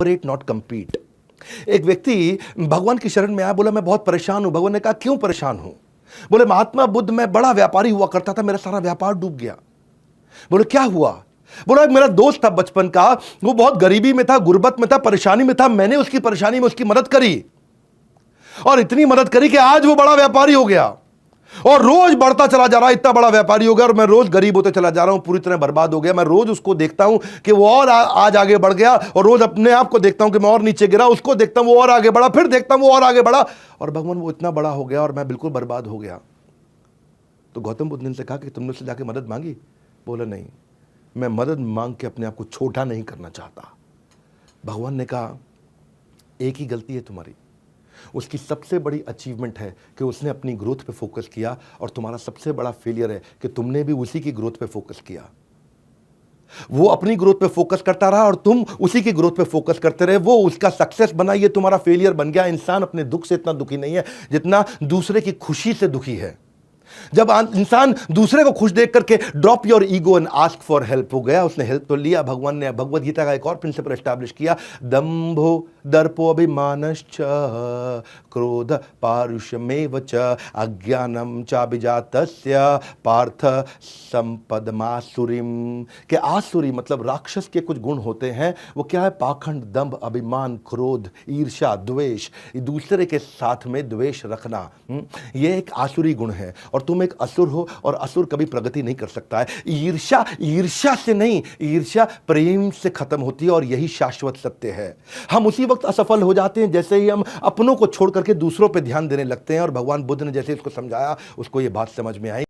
Operate not compete. एक व्यक्ति भगवान की शरण में आया, बोला मैं बहुत परेशान हूं। भगवान ने कहा क्यों परेशान हूं? बोले महात्मा बुद्ध मैं बड़ा व्यापारी हुआ करता था, मेरा सारा व्यापार डूब गया। बोले क्या हुआ? बोला मेरा दोस्त था बचपन का, वो बहुत गरीबी में था, गुर्बत में था, परेशानी में था। मैंने उसकी परेशानी में उसकी मदद करी और इतनी मदद करी कि आज वो बड़ा व्यापारी हो गया और रोज बढ़ता चला जा रहा है, इतना बड़ा व्यापारी हो गया और मैं रोज गरीब होते चला जा रहा हूं, पूरी तरह बर्बाद हो गया। मैं रोज उसको देखता हूं कि वो और आज आगे बढ़ गया और रोज अपने आप को देखता हूं कि मैं और नीचे गिरा, उसको देखता हूं वो और आगे बढ़ा, फिर देखता हूं वो और आगे बढ़ा और भगवान वो इतना बड़ा हो गया और मैं बिल्कुल बर्बाद हो गया। तो गौतम बुद्ध ने कहा कि तुमने उससे जाके मदद मांगी? बोला नहीं, मैं मदद मांग के अपने आप को छोटा नहीं करना चाहता। भगवान ने कहा एक ही गलती है तुम्हारी, उसकी सबसे बड़ी अचीवमेंट है कि उसने अपनी ग्रोथ पे फोकस किया और तुम्हारा सबसे बड़ा फेलियर है कि तुमने भी उसी की ग्रोथ पे फोकस किया। वो अपनी ग्रोथ पे फोकस करता रहा और तुम उसी की ग्रोथ पे फोकस करते रहे। वो उसका सक्सेस बना, ये तुम्हारा फेलियर बन गया। इंसान अपने दुख से इतना दुखी नहीं है जितना दूसरे की खुशी से दुखी है। जब इंसान दूसरे को खुश देख करके drop your ego and ask for help हो गया, उसने हेल्प तो लिया। भगवान ने भगवद गीता का एक और प्रिंसिपल एस्टैब्लिश किया, दंभो दर्पो अभिमानश्च क्रोध पारुष्यमेव च अज्ञानम चाभिजातस्य पार्थ संपदमासुरीम। कि आसुरी मतलब राक्षस के कुछ गुण होते हैं। वो क्या है? पाखंड, दंभ, अभिमान, क्रोध, ईर्ष्या, द्वेष, दूसरे के साथ में द्वेष रखना, ये एक आसुरी गुण है। और तुम एक असुर हो और असुर कभी प्रगति नहीं कर सकता है। ईर्ष्या ईर्ष्या से नहीं, ईर्ष्या प्रेम से खत्म होती है और यही शाश्वत सत्य है। हम उसी वक्त असफल हो जाते हैं जैसे ही हम अपनों को छोड़ करके दूसरों पे ध्यान देने लगते हैं। और भगवान बुद्ध ने जैसे इसको समझाया, उसको ये बात समझ में आई।